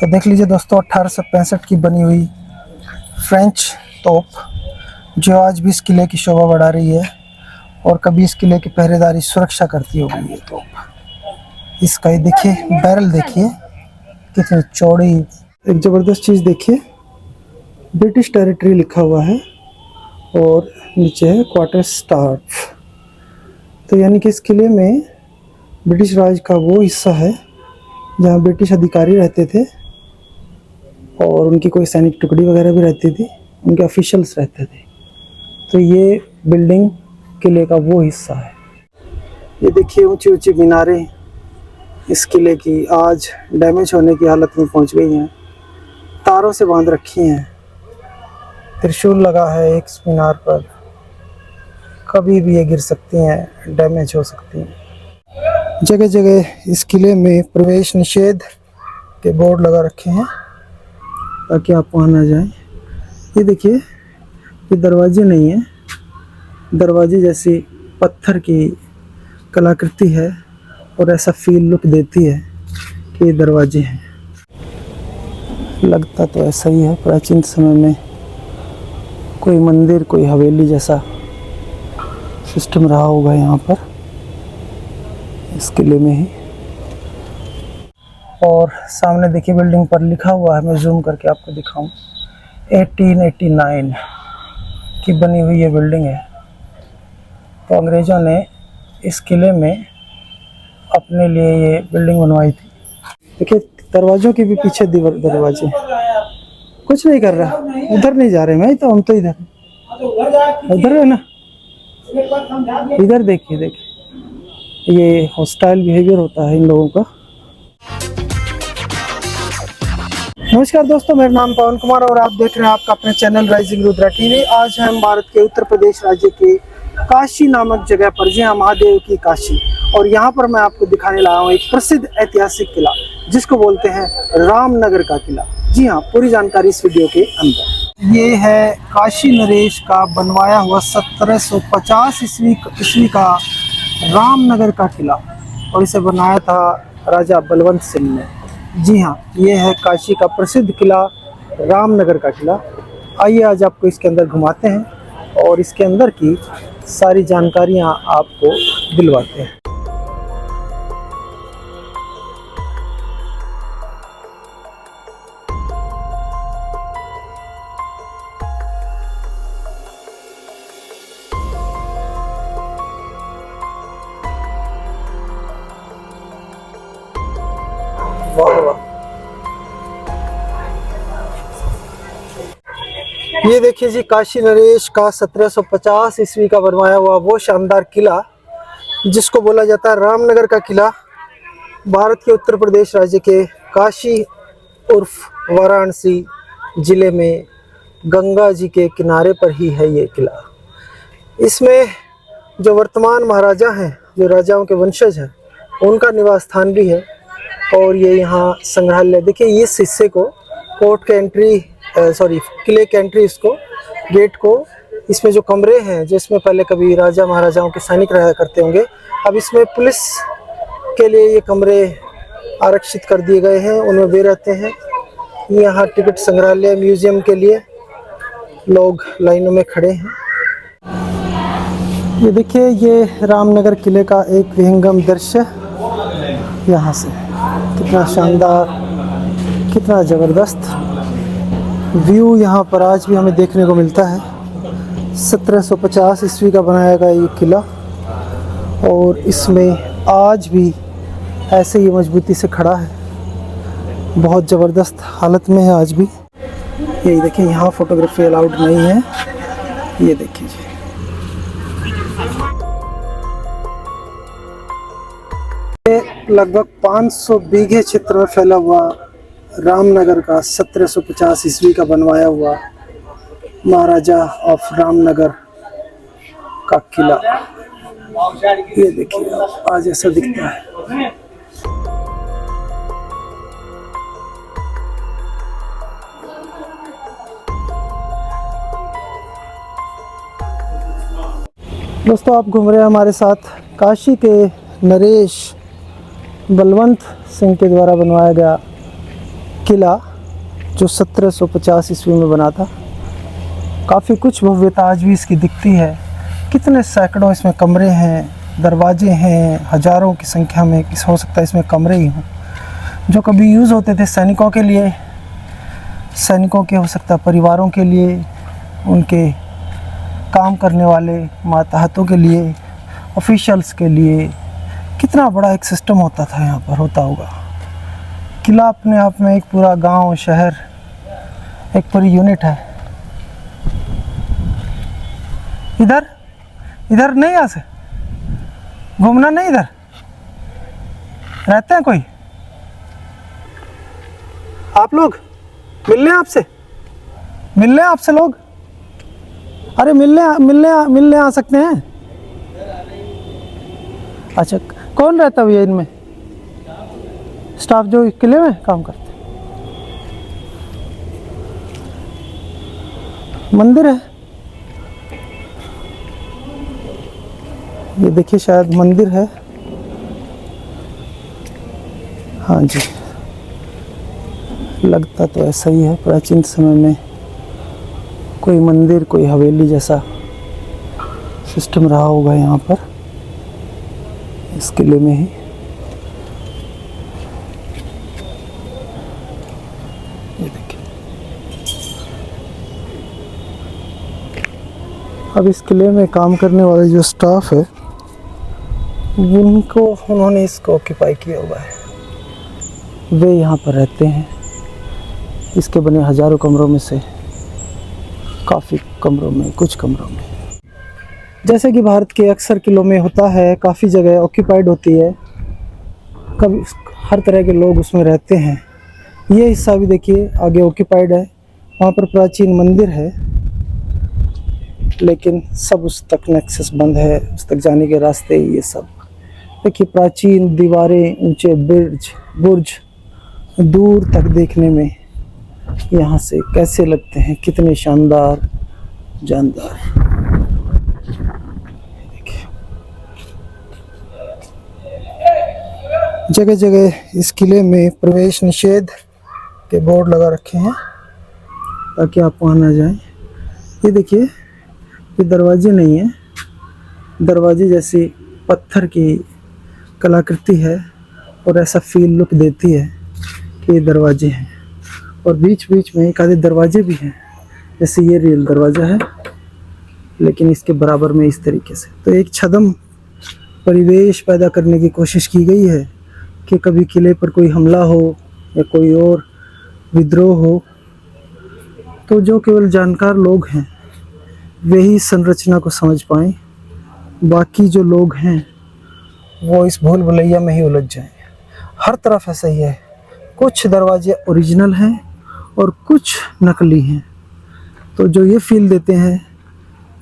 तो देख लीजिए दोस्तों, 1865 की बनी हुई फ्रेंच तोप जो आज भी इस किले की शोभा बढ़ा रही है और कभी इस किले की पहरेदारी सुरक्षा करती होगी ये तोप। इसका ये देखिए बैरल, देखिए कितनी चौड़ी। एक ज़बरदस्त चीज़ देखिए, ब्रिटिश टेरिटरी लिखा हुआ है और नीचे है क्वार्टर स्टाफ। तो यानी कि इस किले में ब्रिटिश राज का वो हिस्सा है जहाँ ब्रिटिश अधिकारी रहते थे और उनकी कोई सैनिक टुकड़ी वगैरह भी रहती थी, उनके ऑफिशियल्स रहते थे। तो ये बिल्डिंग किले का वो हिस्सा है। ये देखिए ऊंची ऊंची मीनारें इस किले की आज डैमेज होने की हालत में पहुंच गई हैं, तारों से बांध रखी हैं। त्रिशूल लगा है एक मीनार पर, कभी भी ये गिर सकती हैं, डैमेज हो सकती हैं। जगह जगह इस किले में प्रवेश निषेध के बोर्ड लगा रखे हैं ताकि आप वहाँ ना जाएं। ये देखिए, ये दरवाजे नहीं है, दरवाजे जैसी पत्थर की कलाकृति है और ऐसा फील लुक देती है कि ये दरवाजे हैं। लगता तो ऐसा ही है, प्राचीन समय में कोई मंदिर, कोई हवेली जैसा सिस्टम रहा होगा यहाँ पर इस किले में ही। और सामने देखिए बिल्डिंग पर लिखा हुआ है, मैं जूम करके आपको दिखाऊं, 1889 की बनी हुई ये बिल्डिंग है। तो अंग्रेज़ों ने इस किले में अपने लिए ये बिल्डिंग बनवाई थी। देखिए दरवाज़ों के भी पीछे दरवाजे, कुछ नहीं कर रहा, उधर नहीं जा रहे मैं तो, हम तो इधर है ना, इधर देखिए ये हॉस्टाइल बिहेवियर होता है इन लोगों का। नमस्कार दोस्तों, मेरा नाम पवन कुमार और आप देख रहे हैं आपका अपने चैनल राइजिंग रुद्रा टीवी। आज हम भारत के उत्तर प्रदेश राज्य के काशी नामक जगह पर, जी हाँ, महादेव की काशी। और यहाँ पर मैं आपको दिखाने लाया हूँ एक प्रसिद्ध ऐतिहासिक किला जिसको बोलते हैं रामनगर का किला। जी हाँ, पूरी जानकारी इस वीडियो के अंदर। ये है काशी नरेश का बनवाया हुआ 1750 ईस्वी का रामनगर का किला और इसे बनाया था राजा बलवंत सिंह ने। जी हाँ, ये है काशी का प्रसिद्ध किला रामनगर का किला। आइए आज आपको इसके अंदर घुमाते हैं और इसके अंदर की सारी जानकारियाँ आपको दिलवाते हैं। वाह वाह, ये देखिए जी, काशी नरेश का 1750 ईस्वी का बनवाया हुआ वो शानदार किला जिसको बोला जाता है रामनगर का किला। भारत के उत्तर प्रदेश राज्य के काशी उर्फ वाराणसी जिले में गंगा जी के किनारे पर ही है ये किला। इसमें जो वर्तमान महाराजा हैं, जो राजाओं के वंशज हैं, उनका निवास स्थान भी है। और ये यहाँ संग्रहालय, देखिए इस हिस्से को कोर्ट के एंट्री, किले के एंट्री, इसको गेट को, इसमें जो कमरे हैं, जो इसमें पहले कभी राजा महाराजाओं के सैनिक रहा करते होंगे, अब इसमें पुलिस के लिए ये कमरे आरक्षित कर दिए गए हैं, उनमें वे रहते हैं। यहाँ टिकट संग्रहालय, म्यूजियम के लिए लोग लाइनों में खड़े हैं। ये देखिए, ये रामनगर किले का एक विहंगम दृश्य यहाँ से, कितना शानदार, कितना ज़बरदस्त व्यू यहाँ पर आज भी हमें देखने को मिलता है। 1750 ईस्वी का बनाया गया ये किला और इसमें आज भी ऐसे ही मजबूती से खड़ा है, बहुत ज़बरदस्त हालत में है आज भी। यही देखिए, यहाँ फोटोग्राफी अलाउड नहीं है, ये देखिए जी। लगभग 500 बीघे क्षेत्र में फैला हुआ रामनगर का 1750 ईस्वी का बनवाया हुआ महाराजा ऑफ रामनगर का किला, ये देखिए आज ऐसा दिखता है। दोस्तों, आप घूम रहे हैं हमारे साथ काशी के नरेश बलवंत सिंह के द्वारा बनवाया गया किला जो 1750 ईस्वी में बना था। काफ़ी कुछ भव्यता आज भी इसकी दिखती है। कितने सैकड़ों इसमें कमरे हैं, दरवाजे हैं, हज़ारों की संख्या में, किस हो सकता है इसमें कमरे ही हों, जो कभी यूज़ होते थे सैनिकों के लिए, सैनिकों के हो सकता है परिवारों के लिए, उनके काम करने वाले मातहतों के लिए, ऑफिशियल्स के लिए। कितना बड़ा एक सिस्टम होता था यहाँ पर, होता होगा। किला अपने आप में एक पूरा गांव, शहर, एक पूरी यूनिट है। इधर इधर नहीं आ सकते, घूमना नहीं, इधर रहते हैं कोई? आप लोग मिलने आपसे लोग? अरे मिलने आ सकते हैं। अच्छा, कौन रहता है भैया इनमें? स्टाफ जो किले में काम करते हैं। मंदिर है ये, देखिए शायद मंदिर है। हाँ जी, लगता तो ऐसा ही है। प्राचीन समय में कोई मंदिर, कोई हवेली जैसा सिस्टम रहा होगा यहाँ पर, इस किले में ही। ये देखिए, अब इस किले में काम करने वाले जो स्टाफ है, उन्होंने इसको ऑक्यूपाई किया हुआ है। वे यहाँ पर रहते हैं। इसके बने हज़ारों कमरों में से काफ़ी कमरों में, कुछ कमरों में, जैसे कि भारत के अक्सर किलों में होता है, काफ़ी जगह ऑक्यूपाइड होती है, कभी हर तरह के लोग उसमें रहते हैं। ये हिस्सा भी देखिए आगे ऑक्यूपाइड है। वहाँ पर प्राचीन मंदिर है, लेकिन सब उस तक एक्सेस बंद है, उस तक जाने के रास्ते ये सब देखिए। प्राचीन दीवारें, ऊंचे बुर्ज दूर तक देखने में यहाँ से कैसे लगते हैं, कितने शानदार, जानदार। जगह जगह इस किले में प्रवेश निषेध के बोर्ड लगा रखे हैं ताकि आप वहाँ ना जाएं। ये देखिए, ये दरवाजे नहीं है, दरवाजे जैसी पत्थर की कलाकृति है और ऐसा फील लुक देती है कि ये दरवाजे हैं। और बीच बीच में एक आधे दरवाजे भी हैं, जैसे ये रियल दरवाज़ा है, लेकिन इसके बराबर में इस तरीके से। तो एक छद्म परिवेश पैदा करने की कोशिश की गई है कि कभी किले पर कोई हमला हो या कोई और विद्रोह हो, तो जो केवल जानकार लोग हैं वे ही संरचना को समझ पाएँ, बाकी जो लोग हैं वो इस भूल भुलैया में ही उलझ जाएं। हर तरफ ऐसा ही है। कुछ दरवाजे ओरिजिनल हैं और कुछ नकली हैं। तो जो ये फील देते हैं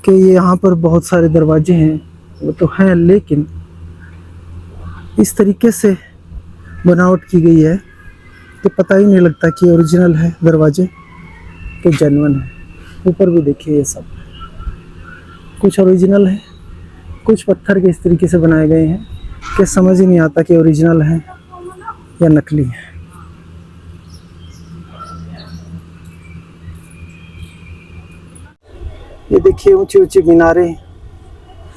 कि ये यहाँ पर बहुत सारे दरवाजे हैं, वो तो हैं, लेकिन इस तरीके से बनावट की गई है कि पता ही नहीं लगता कि ओरिजिनल है दरवाजे कि जेन्युइन है। ऊपर भी देखिए, ये सब कुछ ओरिजिनल है, कुछ पत्थर के इस तरीके से बनाए गए हैं कि समझ ही नहीं आता कि ओरिजिनल है या नकली है। ये देखिए, ऊंची ऊंची मीनारें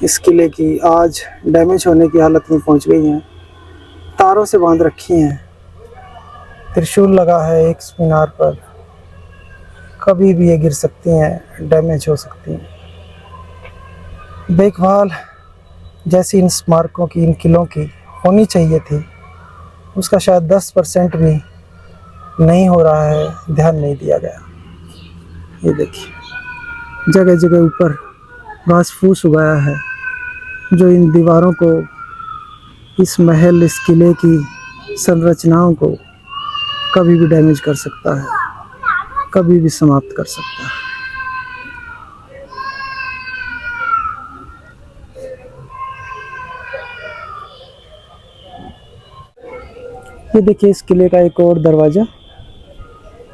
इस किले की आज डैमेज होने की हालत में पहुंच गई हैं, तारों से बांध रखी हैं। त्रिशूल लगा है एक मीनार पर, कभी भी ये गिर सकती हैं, डैमेज हो सकती हैं। देखभाल जैसी इन स्मारकों की, इन किलों की होनी चाहिए थी, उसका शायद 10% भी नहीं हो रहा है, ध्यान नहीं दिया गया। ये देखिए, जगह जगह ऊपर घास फूस उगाया है, जो इन दीवारों को, इस महल, इस किले की संरचनाओं को कभी भी डैमेज कर सकता है, कभी भी समाप्त कर सकता है। ये देखिए, इस किले का एक और दरवाज़ा,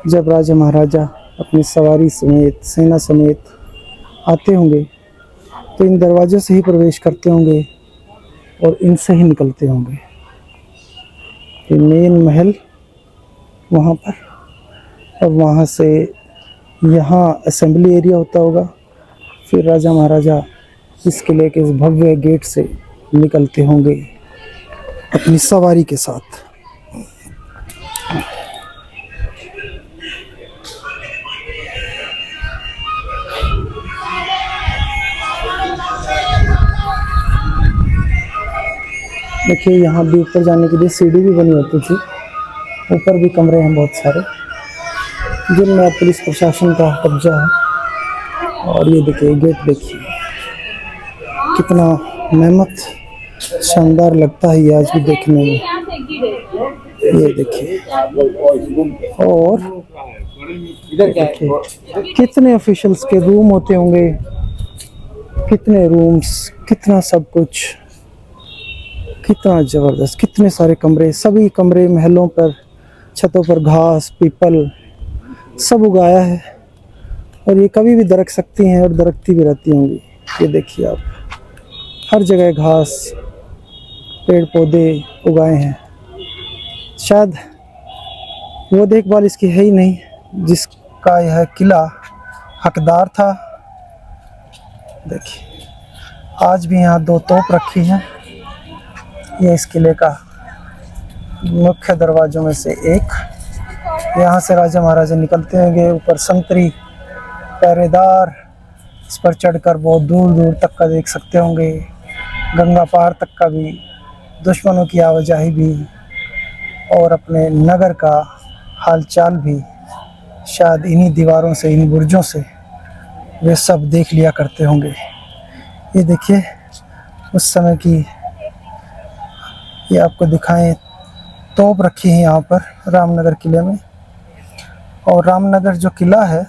जब राजा महाराजा अपनी सवारी समेत, सेना समेत आते होंगे तो इन दरवाज़ों से ही प्रवेश करते होंगे और इनसे ही निकलते होंगे। ये मेन महल वहाँ पर और वहाँ से यहाँ असेंबली एरिया होता होगा। फिर राजा महाराजा इस किले के इस भव्य गेट से निकलते होंगे अपनी सवारी के साथ। देखिए यहाँ भी ऊपर जाने के लिए सीढ़ी भी बनी होती थी। ऊपर भी कमरे हैं बहुत सारे जिनमें पुलिस प्रशासन का कब्जा है। और ये देखिए गेट, देखिए कितना मेहनत, शानदार लगता है ये आज भी देखने में। ये देखिए, और देखिए कितने ऑफिशियल्स के रूम होते होंगे, कितने रूम्स, कितना सब कुछ, कितना ज़बरदस्त, कितने सारे कमरे। सभी कमरे महलों पर, छतों पर घास, पीपल सब उगाया है। और ये कभी भी दरक सकती हैं और दरकती भी रहती होंगी। ये देखिए आप, हर जगह घास, पेड़ पौधे उगाए हैं। शायद वो देखभाल इसकी है ही नहीं जिसका यह किला हकदार था। देखिए आज भी यहाँ 2 तोप रखी हैं। ये इस किले का मुख्य दरवाजों में से एक। यहाँ से राजा महाराजा निकलते होंगे। ऊपर संतरी पहरेदार इस पर चढ़कर बहुत दूर दूर तक का देख सकते होंगे। गंगा पार तक का भी, दुश्मनों की आवाजाही भी, और अपने नगर का हालचाल भी शायद इन्हीं दीवारों से, इन बुर्जों से वे सब देख लिया करते होंगे। ये देखिए उस समय की, ये आपको दिखाएं, तोप रखी है यहाँ पर रामनगर किले में। और रामनगर जो किला है,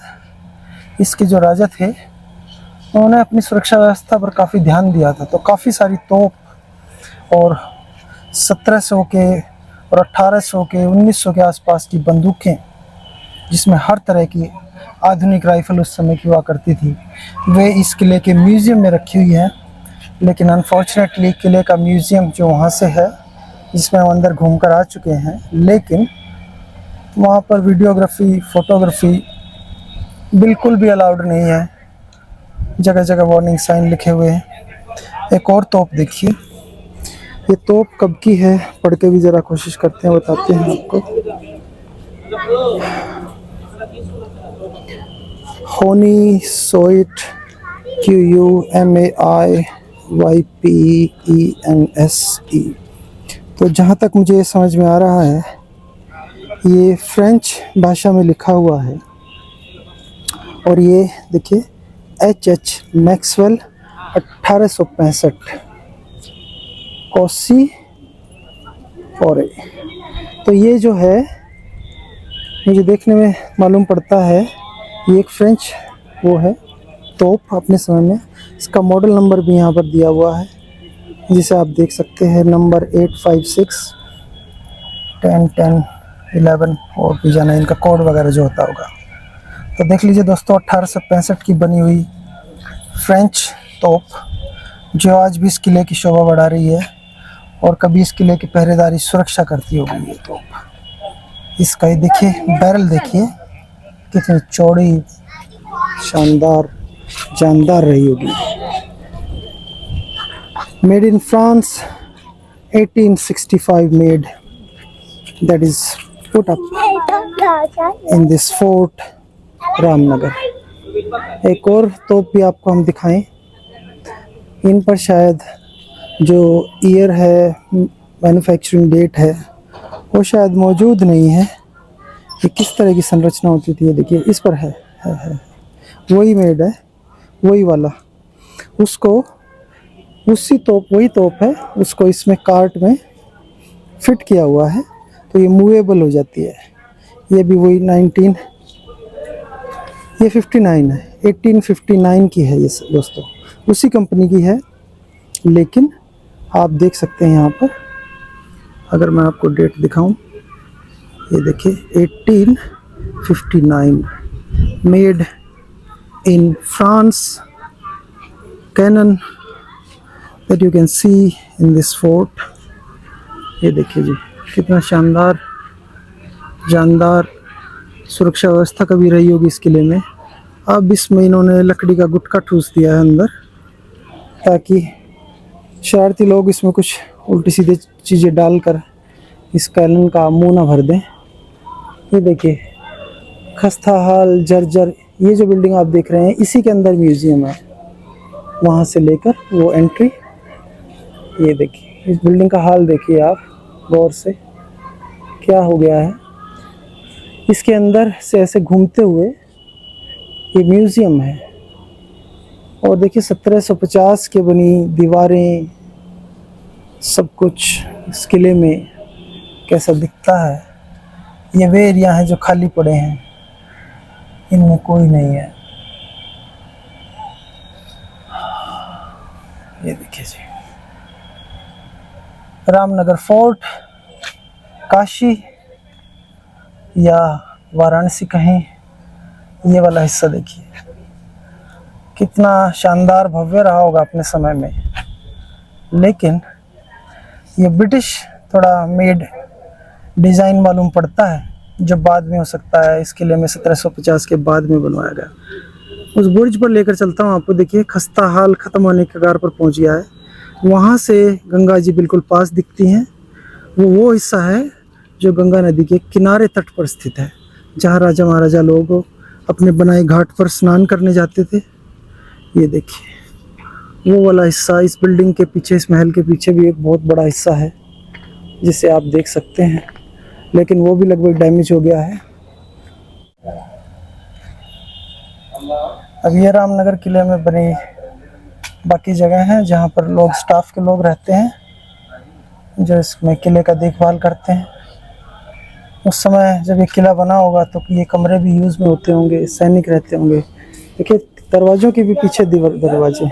इसके जो राजा थे उन्होंने अपनी सुरक्षा व्यवस्था पर काफ़ी ध्यान दिया था। तो काफ़ी सारी तोप और 1700 के और 1800 के, 1900 के आसपास की बंदूकें, जिसमें हर तरह की आधुनिक राइफल उस समय की हुआ करती थी, वे इस किले के म्यूज़ियम में रखी हुई हैं। लेकिन अनफॉर्चुनेटली किले का म्यूज़ियम जो वहाँ से है, जिसमें हम अंदर घूमकर आ चुके हैं, लेकिन वहाँ पर वीडियोग्राफी, फोटोग्राफी बिल्कुल भी अलाउड नहीं है। जगह जगह वार्निंग साइन लिखे हुए हैं। एक और तोप देखिए, ये तोप कब की है पढ़ के भी ज़रा कोशिश करते हैं, बताते हैं आपको। होनी सोइट QUMAIYPENSE। तो जहाँ तक मुझे समझ में आ रहा है, ये फ्रेंच भाषा में लिखा हुआ है। और ये देखिए H मैक्सवेल 1865 कोसी फोरे। तो ये जो है, मुझे देखने में मालूम पड़ता है ये एक फ्रेंच वो है तोप अपने समय में। इसका मॉडल नंबर भी यहाँ पर दिया हुआ है, जिसे आप देख सकते हैं, नंबर 856 10 10 11 और भी जाना इनका कोड वगैरह जो होता होगा। तो देख लीजिए दोस्तों, 1865 की बनी हुई फ्रेंच तोप, जो आज भी इस किले की शोभा बढ़ा रही है। और कभी इस किले की पहरेदारी, सुरक्षा करती होगी ये तोप। इसका ये देखिए बैरल, देखिए कितनी चौड़ी, शानदार, जानदार रही होगी। Made in France, 1865 made, that is put up in this fort Ramnagar. एक और तोप भी आपको हम दिखाएं। इन पर शायद जो ईयर है, मैन्युफैक्चरिंग डेट है, वो शायद मौजूद नहीं है। ये किस तरह की संरचना होती थी, ये देखिए इस पर है। वही मेड है, वही वाला, उसको उसी तोप, वही तोप है, उसको इसमें कार्ट में फिट किया हुआ है, तो ये मूवेबल हो जाती है। ये भी वही 59 है, 1859 की है ये दोस्तों, उसी कंपनी की है। लेकिन आप देख सकते हैं यहाँ पर, अगर मैं आपको डेट दिखाऊं, ये देखिए 1859 made in France, cannon that you can see in this fort। ये देखिए जी, कितना शानदार, जानदार सुरक्षा व्यवस्था कभी रही होगी इस किले में। अब इसमें इन्होंने लकड़ी का गुटका ठूस दिया है अंदर, ताकि शरारती लोग इसमें कुछ उल्टी सीधे चीज़ें डालकर इस कैलन का मुंह ना भर दें। ये देखिए, खस्ता हाल, जर्जर। ये जो बिल्डिंग आप देख रहे हैं, इसी के अंदर म्यूजियम है। वहाँ से लेकर वो एंट्री, ये देखिए, इस बिल्डिंग का हाल देखिए आप गौर से, क्या हो गया है। इसके अंदर से ऐसे घूमते हुए ये म्यूजियम है। और देखिए 1750 के बनी दीवारें, सब कुछ इस किले में कैसा दिखता है। ये वे एरिया हैं जो खाली पड़े हैं, इनमें कोई नहीं है। ये देखिए जी, रामनगर फोर्ट, काशी या वाराणसी कहें, ये वाला हिस्सा देखिए कितना शानदार भव्य रहा होगा अपने समय में। लेकिन ये ब्रिटिश थोड़ा मेड डिज़ाइन मालूम पड़ता है, जो बाद में हो सकता है इस किले में 1750 के बाद में बनवाया गया। उस बुर्ज पर लेकर चलता हूँ आपको। देखिए, खस्ता हाल ख़त्म होने के कगार पर पहुँच गया है। वहाँ से गंगा जी बिल्कुल पास दिखती हैं। वो हिस्सा है जो गंगा नदी के किनारे तट पर स्थित है, जहाँ राजा महाराजा लोग अपने बनाए घाट पर स्नान करने जाते थे। ये देखिए, वो वाला हिस्सा इस बिल्डिंग के पीछे, इस महल के पीछे भी एक बहुत बड़ा हिस्सा है, जिसे आप देख सकते हैं, लेकिन वो भी लगभग डैमेज हो गया है। अब ये रामनगर किले में बनी बाकी जगह हैं जहाँ पर लोग, स्टाफ के लोग रहते हैं, जो इसमें किले का देखभाल करते हैं। उस समय जब ये किला बना होगा तो ये कमरे भी यूज़ में होते होंगे, सैनिक रहते होंगे। देखिए, दरवाज़ों के भी पीछे दरवाजे।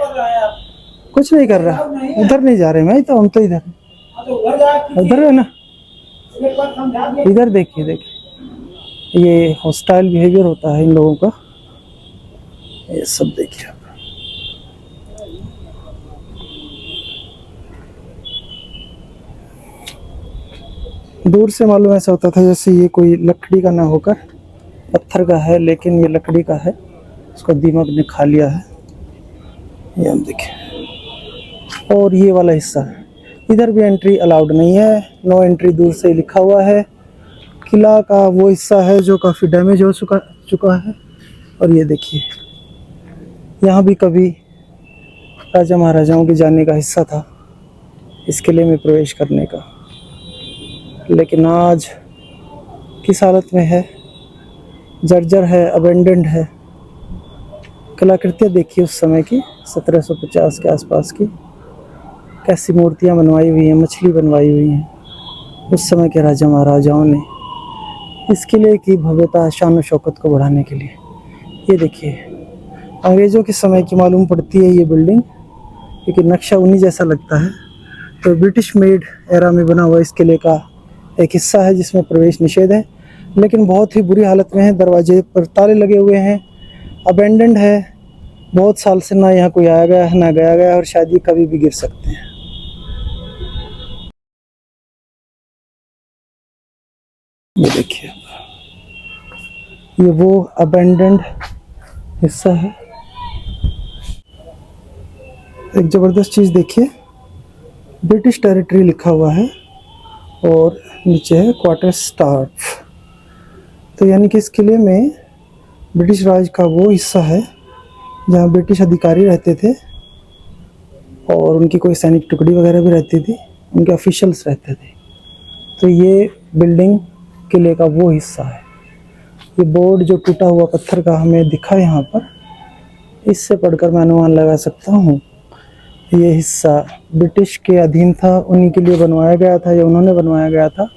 कुछ नहीं कर रहा, उधर नहीं जा रहे मैं तो, हम तो इधर है ना। इधर देखिए, ये हॉस्टाइल बिहेवियर होता है इन लोगों का। ये सब देखिए आप। दूर से मालूम ऐसा होता था जैसे ये कोई लकड़ी का ना होकर पत्थर का है, लेकिन ये लकड़ी का है। इसको दीमक ने खा लिया है। ये हम देखें। और ये वाला हिस्सा, इधर भी एंट्री अलाउड नहीं है, नो एंट्री दूर से लिखा हुआ है। किला का वो हिस्सा है जो काफ़ी डैमेज हो चुका है। और ये देखिए, यहाँ भी कभी राजा महाराजाओं के जाने का हिस्सा था, इस किले में प्रवेश करने का। लेकिन आज किस हालत में है, जर्जर है, अबेंडेंड है। कलाकृतियाँ देखिए उस समय की, 1750 के आसपास की, कैसी मूर्तियाँ बनवाई हुई हैं, मछली बनवाई हुई हैं उस समय के राजा महाराजाओं ने, इस किले की भव्यता, शान और शौकत को बढ़ाने के लिए। ये देखिए, अंग्रेज़ों के समय की मालूम पड़ती है ये बिल्डिंग, क्योंकि नक्शा उन्हीं जैसा लगता है। तो ब्रिटिश मेड एरा में बना हुआ इस किले का एक हिस्सा है, जिसमें प्रवेश निषेध है, लेकिन बहुत ही बुरी हालत में है। दरवाजे पर ताले लगे हुए हैं, अबेंडेंड है, बहुत साल से ना यहाँ कोई आया गया है ना गया गया, और शायद ये कभी भी गिर सकते हैं। ये देखिए, ये वो अबेंडेंड हिस्सा है। एक ज़बरदस्त चीज़ देखिए, ब्रिटिश टेरिटरी लिखा हुआ है और नीचे है क्वार्टर स्टाफ। तो यानी कि इस किले में ब्रिटिश राज का वो हिस्सा है जहाँ ब्रिटिश अधिकारी रहते थे, और उनकी कोई सैनिक टुकड़ी वगैरह भी रहती थी, उनके ऑफिशियल्स रहते थे। तो ये बिल्डिंग किले का वो हिस्सा है। ये बोर्ड जो टूटा हुआ पत्थर का हमें दिखा यहाँ पर, इससे पढ़कर मैं अनुमान लगा सकता हूँ ये हिस्सा ब्रिटिश के अधीन था, उन्हीं के लिए बनवाया गया था या उन्होंने बनवाया गया था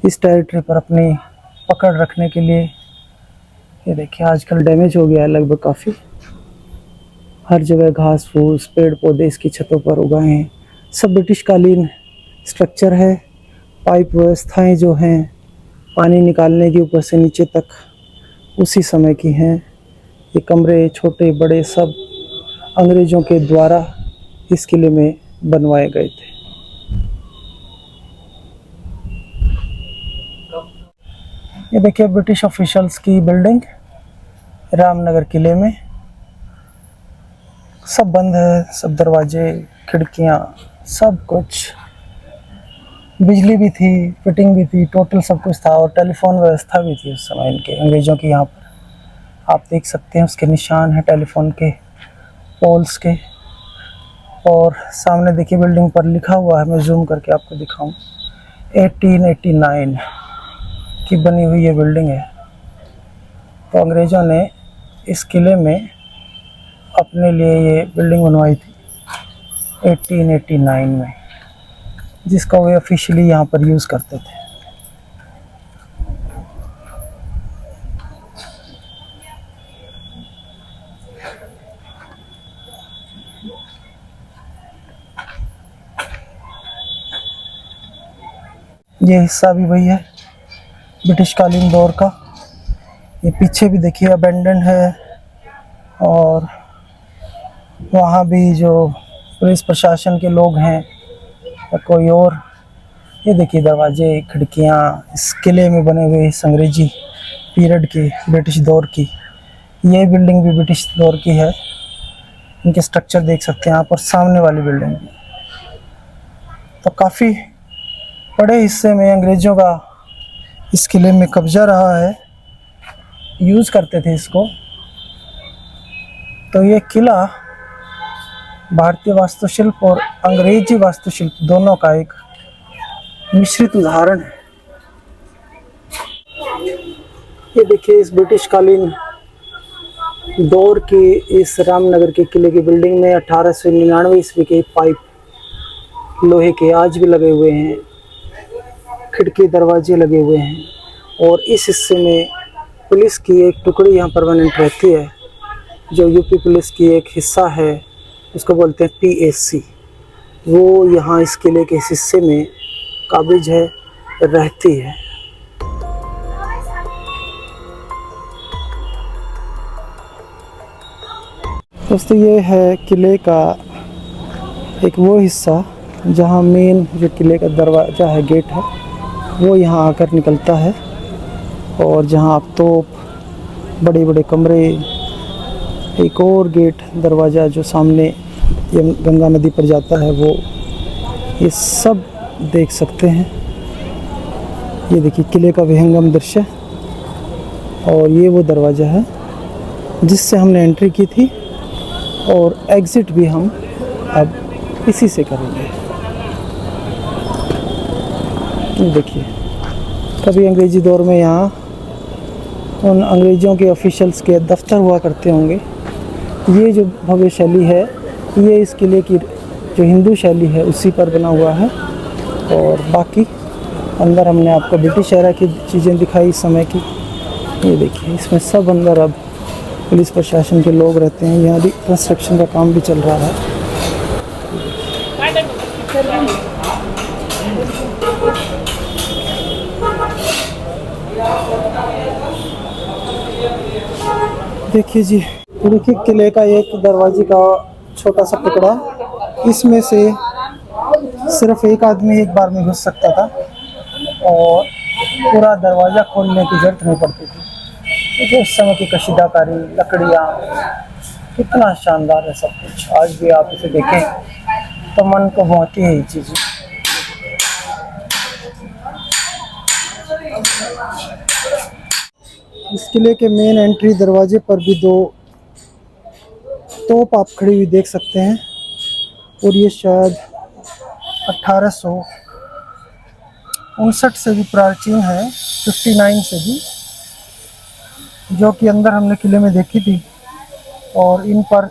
इस टेरिटरी पर अपनी पकड़ रखने के लिए। ये देखिए, आजकल डैमेज हो गया है लगभग काफ़ी। हर जगह घास फूस, पेड़ पौधे इसकी छतों पर उगाए हैं। सब ब्रिटिश कालीन स्ट्रक्चर है। पाइप व्यवस्थाएं जो हैं पानी निकालने की ऊपर से नीचे तक, उसी समय की हैं। ये कमरे छोटे बड़े सब अंग्रेज़ों के द्वारा इस किले में बनवाए गए थे। ये देखिए ब्रिटिश ऑफिशियल्स की बिल्डिंग रामनगर किले में। सब बंद है, सब दरवाजे खिड़कियां सब कुछ। बिजली भी थी, फिटिंग भी थी, टोटल सब कुछ था और टेलीफोन व्यवस्था भी थी उस समय इनके अंग्रेज़ों की। यहाँ पर आप देख सकते हैं उसके निशान हैं टेलीफोन के पोल्स के। और सामने देखिए बिल्डिंग पर लिखा हुआ है, मैं जूम करके आपको दिखाऊं, 1889 की बनी हुई ये बिल्डिंग है। तो अंग्रेज़ों ने इस किले में अपने लिए ये बिल्डिंग बनवाई थी 1889 में, जिसका वे ऑफिशियली यहाँ पर यूज़ करते थे। ये हिस्सा भी वही है ब्रिटिश कालीन दौर का। ये पीछे भी देखिए अबेंडन है और वहाँ भी जो पुलिस प्रशासन के लोग हैं या कोई और। ये देखिए दरवाजे खिड़कियाँ इस किले में बने हुए इस अंग्रेजी पीरियड की, ब्रिटिश दौर की। ये बिल्डिंग भी ब्रिटिश दौर की है, इनके स्ट्रक्चर देख सकते हैं आप। और सामने वाली बिल्डिंग भी तो काफ़ी बड़े हिस्से में अंग्रेज़ों का इस किले में कब्जा रहा है, यूज़ करते थे इसको। तो ये किला भारतीय वास्तुशिल्प और अंग्रेजी वास्तुशिल्प दोनों का एक मिश्रित उदाहरण है। ये देखिए इस ब्रिटिश कालीन दौर के इस रामनगर के किले की बिल्डिंग में 1899 ईस्वी के पाइप लोहे के आज भी लगे हुए हैं, खिड़की दरवाजे लगे हुए हैं। और इस हिस्से में पुलिस की एक टुकड़ी यहाँ परमानेंट रहती है, जो यूपी पुलिस की एक हिस्सा है, उसको बोलते हैं PSC। वो यहाँ इस किले के इस हिस्से में काबिज है, रहती है। दोस्तों ये है किले का एक वो हिस्सा जहाँ मेन जो किले का दरवाज़ा है, गेट है, वो यहाँ आकर निकलता है। और जहाँ आप तोप, बड़े बड़े कमरे, एक और गेट दरवाज़ा जो सामने ये गंगा नदी पर जाता है, वो ये सब देख सकते हैं। ये देखिए किले का विहंगम दृश्य। और ये वो दरवाज़ा है जिससे हमने एंट्री की थी और एग्ज़िट भी हम अब इसी से करेंगे। देखिए कभी अंग्रेज़ी दौर में यहाँ उन अंग्रेज़ों के ऑफिशियल्स के दफ्तर हुआ करते होंगे। ये जो भव्य शैली है, ये इस किले की जो हिंदू शैली है उसी पर बना हुआ है। और बाकी अंदर हमने आपको ब्रिटिश एरा की चीज़ें दिखाई इस समय की। ये देखिए इसमें सब अंदर अब पुलिस प्रशासन के लोग रहते हैं। यहाँ भी कंस्ट्रक्शन का काम भी चल रहा है। देखिए जी, देखिए किले का एक दरवाजे का छोटा सा टुकड़ा, इसमें से सिर्फ एक आदमी एक बार में घुस सकता था और पूरा दरवाज़ा खोलने की जरूरत नहीं पड़ती थी। देखिए उस समय की कशीदाकारी, लकड़ियाँ, कितना शानदार है सब कुछ। आज भी आप इसे देखें तो मन को भाती है ये चीज़ें। इस किले के मेन एंट्री दरवाजे पर भी दो तोप आप खड़ी हुई देख सकते हैं। और ये शायद 1859 से भी प्राचीन है, 59 से भी, जो कि अंदर हमने किले में देखी थी। और इन पर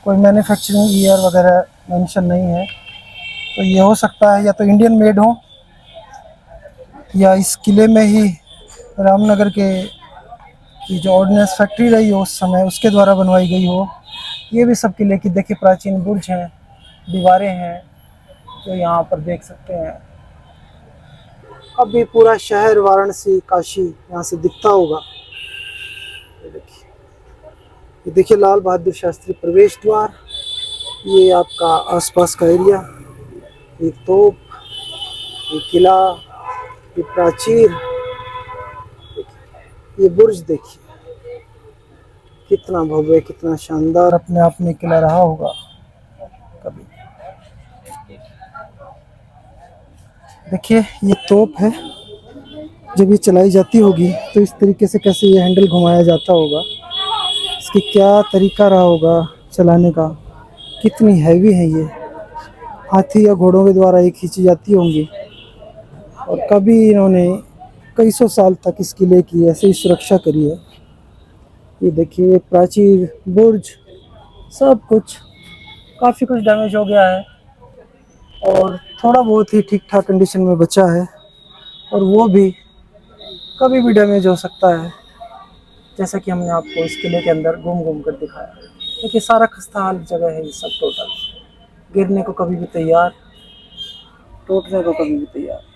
कोई मैन्युफैक्चरिंग ईयर वगैरह मेंशन नहीं है। तो ये हो सकता है या तो इंडियन मेड हो या इस किले में ही रामनगर के की जो ऑर्डिनेंस फैक्ट्री रही हो उस समय, उसके द्वारा बनवाई गई हो। ये भी सब किले की देखिए प्राचीन बुर्ज हैं, दीवारें हैं जो यहाँ पर देख सकते हैं। अब भी पूरा शहर वाराणसी, काशी यहाँ से दिखता होगा। ये देखिए लाल बहादुर शास्त्री प्रवेश द्वार, ये आपका आसपास का एरिया, एक तोप, एक किला, एक प्राचीर, ये बुर्ज देखिए, कितना भव्य, कितना शानदार अपने आप में किला रहा होगा कभी। देखिए ये तोप है, जब ये चलाई जाती होगी तो इस तरीके से कैसे ये हैंडल घुमाया जाता होगा, इसकी क्या तरीका रहा होगा चलाने का, कितनी हैवी है ये, हाथी या घोड़ों के द्वारा ये खींची जाती होंगी। और कभी इन्होंने कई सौ साल तक इस किले की ऐसे ही सुरक्षा करी है। ये देखिए प्राचीर, बुर्ज, सब कुछ काफ़ी कुछ डैमेज हो गया है और थोड़ा बहुत ही ठीक ठाक कंडीशन में बचा है, और वो भी कभी भी डैमेज हो सकता है, जैसा कि हमने आपको इस किले के अंदर घूम घूम कर दिखाया। देखिए सारा खस्ता हाल जगह है ये सब, टोटल गिरने को कभी भी तैयार, टूटने को कभी भी तैयार।